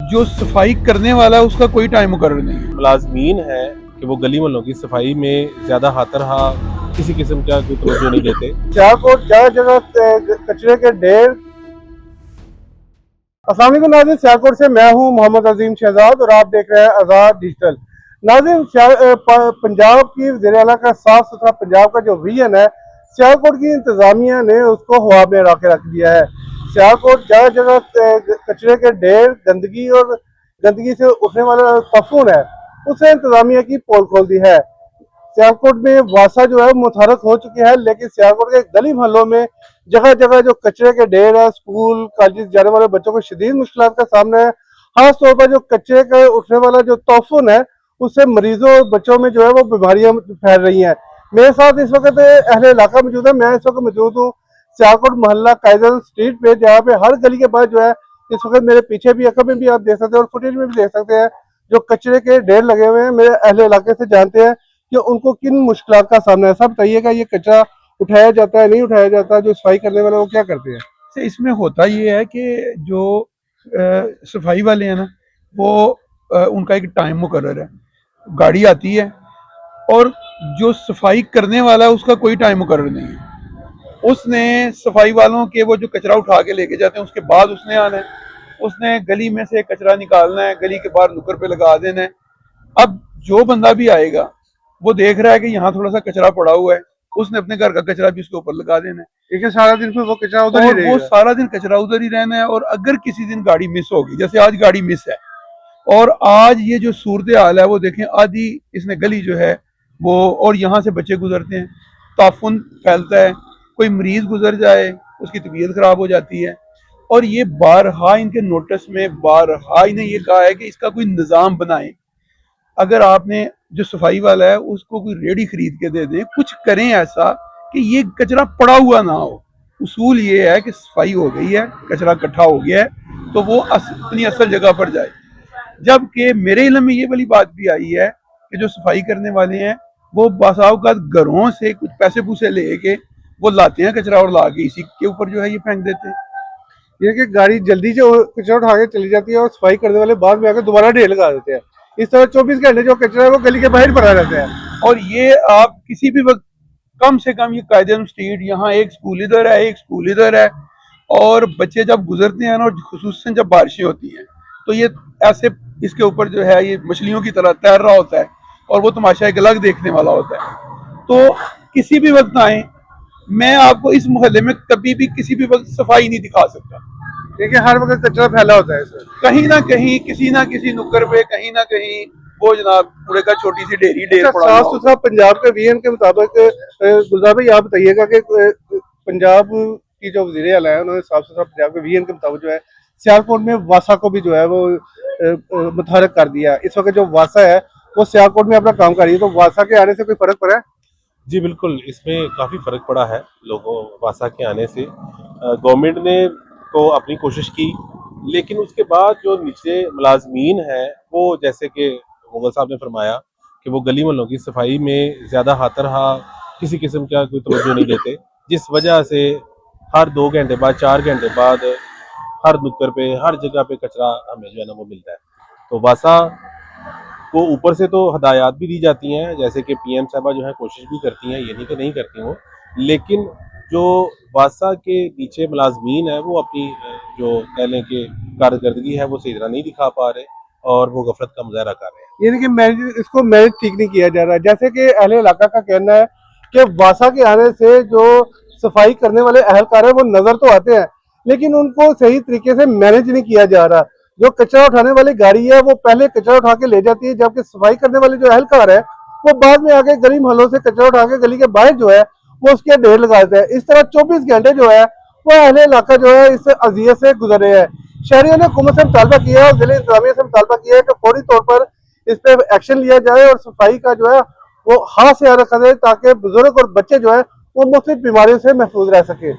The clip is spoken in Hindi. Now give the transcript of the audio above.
जो सफाई करने वाला है उसका कोई टाइम मुकर्रर नहीं है। मुलाजमीन है कि वो गली मोहल्लों की सफाई में ज्यादा हाथ रहा किसी किस्म का कोई तवज्जो नहीं देते। सियालकोट जगह जगह कचरे के ढेर। अस्सलाम वालेकुम नाज़रीन, सियालकोट से मैं हूं मोहम्मद अजीम शहजाद और आप देख रहे हैं आज़ाद डिजिटल। नाज़रीन, पंजाब की वज़ीर आला का साफ सुथरा पंजाब का जो विजन है, सियालकोट की इंतजामिया ने उसको हवा में रख दिया है। सियालकोट जगह जगह कचरे के ढेर, गंदगी से उठने वाला तफून है, उसे इंतजामिया की पोल खोल दी है। सियालकोट में वासा जो है मुतहरक हो चुकी है, लेकिन सियालकोट के गली मोहल्लों में जगह जगह जो कचरे के ढेर है, स्कूल कॉलेज जाने वाले बच्चों को शदीद मुश्किलात का सामना है। खास तौर पर जो कचरे का उठने वाला जो तोफुन है, उससे मरीजों और बच्चों में जो है वो बीमारियां फैल रही हैं। मेरे साथ इस वक्त अहले इलाका मौजूद है। मैं इस वक्त मौजूद हूँ सियालकोट मोहल्ला कायदर स्ट्रीट पे, जहाँ पे हर गली के बाद जो है इस वक्त मेरे पीछे भी अकब में भी आप देख सकते हैं और फुटेज में भी देख सकते हैं जो कचरे के ढेर लगे हुए हैं। मेरे अहले इलाके से जानते हैं कि उनको किन मुश्किलात का सामना है। सब बताइएगा, ये कचरा उठाया जाता है, नहीं उठाया जाता? जो सफाई करने वाले वो क्या करते हैं? से इसमें होता ये है कि जो सफाई वाले हैं ना, वो उनका एक टाइम मुकर्रर है, गाड़ी आती है और जो सफाई करने वाला है उसका कोई टाइम मुकर्रर नहीं है। उसने सफाई वालों के वो जो कचरा उठा के लेके जाते हैं उसके बाद उसने आना है, उसने गली में से कचरा निकालना है, गली के बाहर नुक्कड़ पे लगा देना है। अब जो बंदा भी आएगा वो देख रहा है कि यहाँ थोड़ा सा कचरा पड़ा हुआ है, उसने अपने घर का कचरा भी उसके ऊपर लगा देना है। लेकिन सारा दिन फिर वो कचरा उधर ही रहेगा। वो सारा दिन कचरा उधर ही रहना है। और अगर किसी दिन गाड़ी मिस होगी, जैसे आज गाड़ी मिस है और आज ये जो सूरत हाल है वो देखें, आधी इसने गली जो है वो, और यहाँ से बच्चे गुजरते हैं, ताफुन फैलता है, कोई मरीज गुजर जाए उसकी तबीयत खराब हो जाती है। और ये बारहा इनके नोटिस में बारहा इन्हें ये कहा है कि इसका कोई निज़ाम बनाए। अगर आपने जो सफाई वाला है उसको कोई रेडी खरीद के दे दें, कुछ करें ऐसा कि ये कचरा पड़ा हुआ ना हो। उसूल ये है कि सफाई हो गई है, कचरा इकट्ठा हो गया है तो वो अपनी असल जगह पर जाए। जबकि मेरे इल्म में ये वाली बात भी आई है कि जो सफाई करने वाले हैं वो बासावकात घरों से कुछ पैसे पूसे लेके वो लाते हैं कचरा और ला के इसी के ऊपर जो है ये फेंक देते हैं। ये कि गाड़ी जल्दी जो कचरा उठा के चली जाती है और सफाई करने वाले बाद में आकर दोबारा ढेर लगा देते हैं। इस तरह 24 घंटे जो कचरा है वो गली के बाहर पड़ा रहता है। और ये आप किसी भी वक्त कम से कम ये कायदे स्ट्रीट, यहाँ एक स्कूल इधर है, एक स्कूल इधर है, और बच्चे जब गुजरते हैं ना, और खुसूसन जब बारिशें होती हैं तो ये ऐसे इसके ऊपर जो है ये मछलियों की तरह तैर रहा होता है और वो तमाशा एक अलग देखने वाला होता है। तो किसी भी वक्त आए, मैं आपको इस मोहल्ले में कभी भी किसी भी वक्त सफाई नहीं दिखा सकता, क्योंकि हर वक्त कचरा फैला होता है इसमें। कहीं ना कहीं किसी ना किसी नुक्कड़ पे कहीं ना कहीं वो जनाब कूड़े का छोटी सी ढेर पड़ा। साफ सुथरा पंजाब के विजन के मुताबिक गुलजार भाई आप बताइएगा कि पंजाब की जो वज़ीर आला है उन्होंने साफ सुथरा पंजाब के विजन के मुताबिक जो है सियालकोट में वासा को भी जो है वो मुतहरक कर दिया। इस वक्त जो वासा है वो सियालकोट में अपना काम कर रही है, तो वासा के आने से कोई फर्क पड़ा है? जी बिल्कुल, इसमें काफ़ी फ़र्क पड़ा है लोगों वासा के आने से। गवर्नमेंट ने तो अपनी कोशिश की, लेकिन उसके बाद जो नीचे मुलाजमीन है वो, जैसे कि मुगल साहब ने फरमाया कि वो गली मोहल्लों की सफाई में ज़्यादा हाथ रहा किसी किस्म का कोई तवज्जो नहीं देते, जिस वजह से हर 2 घंटे बाद 4 घंटे बाद हर नुक्कड़ पे हर जगह पे कचरा हमें जो है ना वो मिलता है। तो वासा को ऊपर से तो हदायत भी दी जाती हैं, जैसे कि पीएम साहबा जो है कोशिश भी करती हैं, ये नहीं कि नहीं करती वो, लेकिन जो वासा के नीचे मुलाजमीन है वो अपनी जो कह लें कि कारकर्दगी है वो सही तरह नहीं दिखा पा रहे और वो गफलत का मुजाहरा कर रहे हैं। यानी कि इसको मैनेज ठीक नहीं किया जा रहा है। जैसे कि अहले इलाका का कहना है कि वासा के आने से जो सफाई करने वाले अहलकार है वो नजर तो आते हैं, लेकिन उनको सही तरीके से मैनेज नहीं किया जा रहा। जो कचरा उठाने वाली गाड़ी है वो पहले कचरा उठा के ले जाती है, जबकि सफाई करने वाले जो अहलकार है वो बाद में आके गली मोहल्लों से कचरा उठा के गली के बाहर जो है वो उसके ढेर लगा देते हैं। इस तरह 24 घंटे जो है वो अहले इलाका जो है इस अजियत से गुजर रहे हैं। शहरियों ने हुकूमत से मुतालबा किया और जिले इंतजामिया से मुतालबा किया है कि फौरी तौर पर इस पर एक्शन लिया जाए और सफाई का जो है वो हाथ से रखा जाए, ताकि बुजुर्ग और बच्चे जो है वो मुख्तलिफ बीमारियों से महफूज रह सके।